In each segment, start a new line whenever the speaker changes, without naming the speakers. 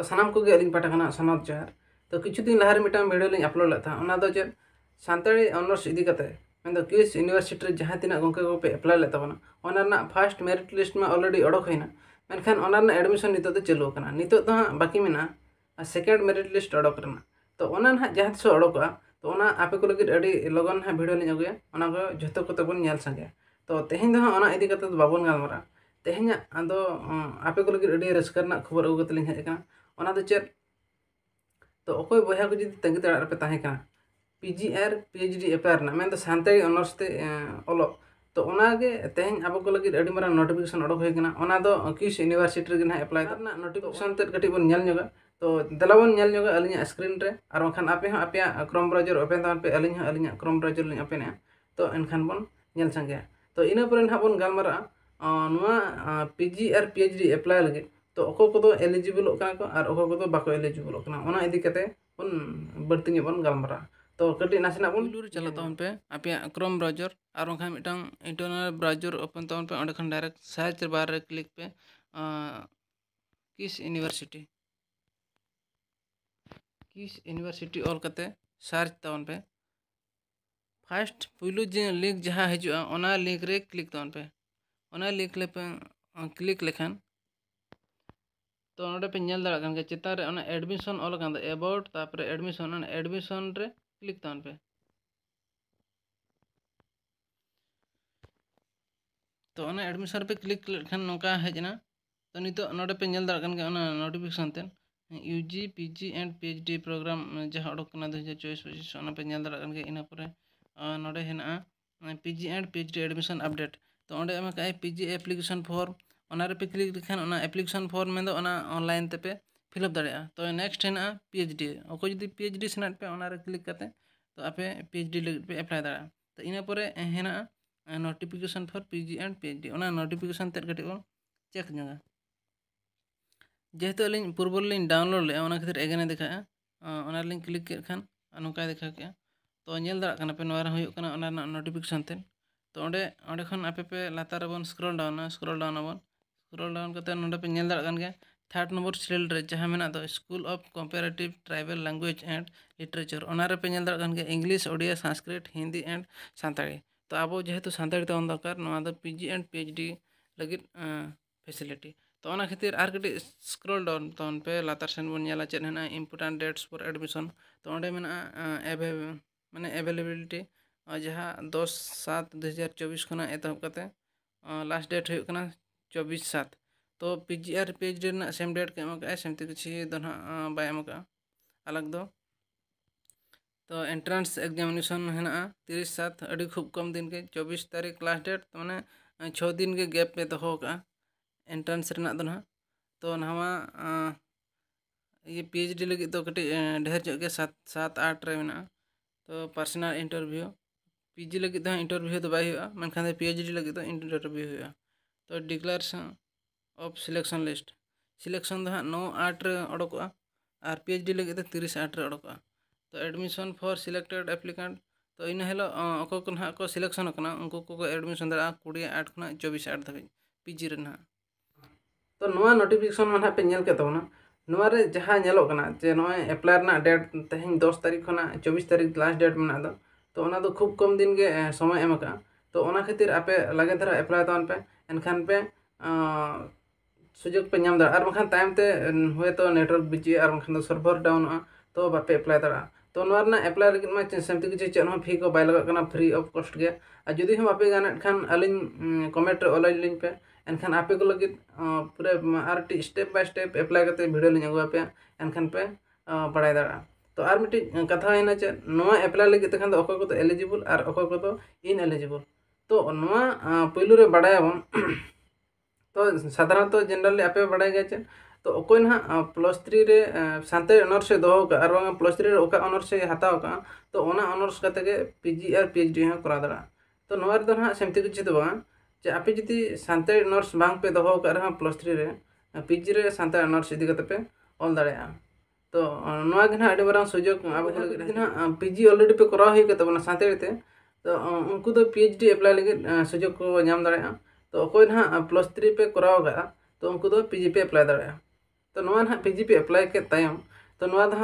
तो सानाम को अली पाठा सनत जोहार। तो किछु दिन लहारे मिटांग वीडियो लिंग अपलोड लेता था ओना दो चेद सानताड़ी ऑनर्स इदी कते मेन क्यूएस यूनिवर्सिटी रे जहां तिना गंके को पे अप्लाई लेता बना ओना ना फर्स्ट मेरिट लिस्ट में ऑलरेडी ओडक होइना मेनखान ओना ना एडमिशन नितो तो चालू कना नितो तो हां बाकी मेना सेकेंड मेरिट लिस्ट ओडक करना तो ओना ना जहां सो ओडका तो ओना आपे को लगे अडी लगन हा वीडियो लिंग अगुया ओना को जतो को तबन नेल संगे तो तेहेन दो ओना इदी कते बाबन गालमरा तेहेन आदो आपे को लगे अडी रस्करना खबर अगु कते लिंग हेज कना ओना दो चेद तो अकोय बया को जुदी तंगी तड़ा पे ताहे कना पीजीआर पीएचडी अप्लाई ना मेन तो सानताड़ी ऑनर्स ते ओलो तो ओनागे तेहेन अब को लगे अडी मारा नोटिफिकेशन ओडक होय कना ओना दो क्यूएस यूनिवर्सिटी रे ना अप्लाई ना नोटिफिकेशन ते कटी बन नेल नगा तो दलावन नेल नगा अलिया स्क्रीन रे आर वखान आपे हा आपे क्रोम ब्राउजर ओपन तान पे अलिया क्रोम ब्राउजर लिंग ओपन तो एनखान बन नेल संगे तो इना पर ना बन गालमारा नुआ पीजीआर पीएचडी अप्लाई लगे तो अको को एलिजिबल को और अको को बाको एलिजिबल ओना इदी कते बन बढ़ती बन गालमारा तो कटी नासना बन लूर चला तवन पे आपे क्रोम ब्राउजर और वखा मिटंग इंटरनल ब्राउजर ओपन तवन पे ओंडे खन डायरेक्ट सर्च बार रे क्लिक पे किस यूनिवर्सिटी ऑल कते सर्च तवन पे फर्स्ट पुलु जे लिंक जहां हजुआ ओना लिंक रे क्लिक तवन पे ओना लिंक ले पे क्लिक लेखान तो नोडे पे नेल दाड़ा कन के चिता रे ओना एडमिशन ऑल कन अबाउट तापर एडमिशन रे क्लिक तवन पे तो ओना एडमिशन पे क्लिक लेखान नोका हेजना तो नितो नोडे पे नेल दाड़ा कन के ओना नोटिफिकेशन तेन UG PG and PhD program जहां ओडक कना 2024-25 ओना पे नेल दाड़ा कन के इना परे नोडे हेना PG and PhD admission update तो ओंडे एमा काई पीजी एप्लीकेशन फॉर्म ओना रे पे क्लिक लेखान ओना एप्लीकेशन फॉर्म में दो ओना ऑनलाइन ते पे फिलअप दाड़िया तो नेक्स्ट हेना पीएचडी ओको जदी पीएचडी सेनाट पे ओना रे क्लिक करते तो आपे पीएचडी लगे पे अप्लाई दाड़ा तो इना परे हेना notification for PG and PhD ओना नोटिफिकेशन ते कटी बन चेक जंगा जेहेतु अलिंग पूर्व लिंग डाउनलोड ले ओना खातिर एगेने देखा ओना लिंग क्लिक के खान नोका देखा के तो नेल दाड़ा कना पे नोरा हुयुक कना ओना नोटिफिकेशन ते तो ओंडे खन आपे पे लातार बन स्क्रॉल डाउन करते नोडे पे नेल दाड़ा कन के थर्ड नंबर सीरियल रे जहां मेना दो school of comparative tribal language and literature ओना रे पे नेल दाड़ा कन के इंग्लिश ओडिया संस्कृत हिंदी एंड सानताड़ी तो अब जेहेतु सानताड़ी तवन दरकार नोआ दो पीजी एंड पीएचडी लगे फैसिलिटी तो ओना खातिर आर कटी स्क्रॉल डाउन तवन पे लातार सेन बन नेला चेन हेना इंपोर्टेंट डेट्स फॉर एडमिशन तो ओंडे मेना माने अवेलेबिलिटी जहाँ 10/7/2024 खुना एतहब कते लास्ट डेट हुई कना 24/7 तो पीजीआर पीएचडी ना सेम डेट के एमका सेमती किछि दो ना बाय एमका अलग दो तो एंट्रेंस एग्जामिनेशन हेना 30/7 अड़ी खूब कम दिन के 24 तारीख लास्ट डेट तो माने 6 दिन के गैप पे दोहो का एंट्रेंस रेना दो ना तो नवा ये पीएचडी लगी तो कटी ढेर चो के 7-8 रे मेना तो पर्सनल इंटरव्यू पीजी लगी तो इंटरव्यू तो बाय हुआ मनखान पीएचडी लगी तो इंटरव्यू हुआ तो declaration of selection list selection दो 9/8 रे ओडकोआ और पीएचडी लगी तो 30/8 रे ओडकोआ तो एडमिशन फॉर सिलेक्टेड एप्लीकेंट तो इन हेलो अको को ना को सिलेक्शन कना उनको को एडमिशन दरा 20/8 खुना 24/8 धाबी पीजी रे ना तो नोआ नोटिफिकेशन माना पे नेल के तबना नोआ रे जहां नेलो कना जे नोय अप्लाई ना डेट तेहन 10 तारीख खुना 24 तारीख लास्ट डेट मेना दो तो ओना दो खूब कम दिन के समय एमका तो ओना खातिर आपे लगे धरा अप्लाई तवन पे एनखान पे सुजोग पे नाम दाड़ा और बखान टाइम ते हुए तो नेटवर्क बिजी और बखान तो सर्वर डाउन तो बापे अप्लाई दाड़ा तो नोआ ना अप्लाई लगे मा सेमती किछि चेन फी को बाय लगा कना फ्री ऑफ कॉस्ट गया और जदि हम आपे गाने खान अलिन कमेंट रे ऑनलाइन लिंक पे एनखान आपे को लगे पूरे R T step by step apply करते वीडियो लिंक अगुआ पे एनखान पे बड़ाय दाड़ा तो आर मिटी कथा हैना चे नोआ अप्लाई लगे तखान तो अको को एलिजिबल और अको को इन एलिजिबल तो नोआ पहिलो रे बड़ायाबन तो साधारणतः जनरली आपे बड़ाय गया चे तो अकोय ना +3 रे सानताड़ी ऑनर्स से दोहो का और बांगा +3 रे ओका ऑनर्स से हताव का तो ओना ऑनर्स कते के पीजी और पीएचडी हा करा दरा तो नोआ रे दो ना सेमती किछि तो बांगा जे आपे जति सानताड़ी ऑनर्स बांग पे दोहो का रहा +3 रे पीजी रे सानताड़ी ऑनर्स इदी कते पे ऑल दाड़ेया तो नोआ के ना अडी मारां सुजोग आबे ना पीजी ऑलरेडी पे करा होई कते बना सानताड़ी ते तो उनको तो पीएचडी अप्लाई लगे सुजोग को नाम दाड़ेया तो अकोय ना +3 पे कराव गा तो उनको तो पीजी पे अप्लाई दाड़ेया तो नवा ना पीजीपी अप्लाई के तायम तो नवा दा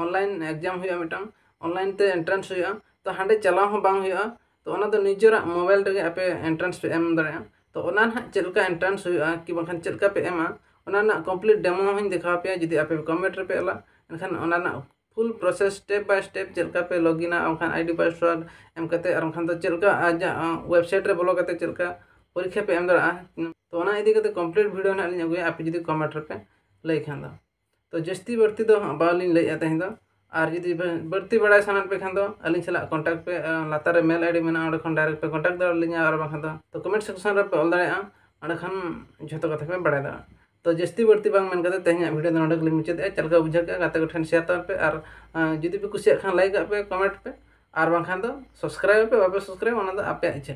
ऑनलाइन एग्जाम हुआ मिटन ऑनलाइन ते एंट्रेंस हुआ तो हांडे चलाव हो बांग हुआ तो ओना दो निजरा मोबाइल रे आपे एंट्रेंस पे एम दरे तो ओना ना चलका एंट्रेंस हुआ कि बखन चलका पे एमा ओना ना कंप्लीट डेमो हन दिखा पे जदी आपे कमेंट रे पे अला एनखान ओना ना full process step by step चलका पे लॉगिन आ आईडी पासवर्ड एम कते और खान तो चलका आजा वेबसाइट रे बोलो कते चलका परीक्षा पे एम दरा तो ओना इदी कते कंप्लीट वीडियो ना लिन अगुया आपे जदी कमेंट रे पे लई खान दा तो जस्ती बढ़ती दो बालिन लई तहें दो और जदी बढ़ती बड़ा सानन पे खान दो अलिन सला कांटेक्ट पे लातार मेल आईडी मेना ओडे खन डायरेक्ट पे कांटेक्ट दर लिया और बाखन दो तो कमेंट सेक्शन रे पे ऑल दाड़े ओडे खन झतो कथा पे बड़ा दा तो जस्ती बढ़ती बांग मेन कते तेहना वीडियो दो नोडे मुचाद चलका बुझा का गाते को ठन शेयर तार पे और जदी पे कुसिया खान लाइक पे कमेंट पे और बाखन दो सब्सक्राइब पे बापे सब्सक्राइब ओना दो आपे इच्छा।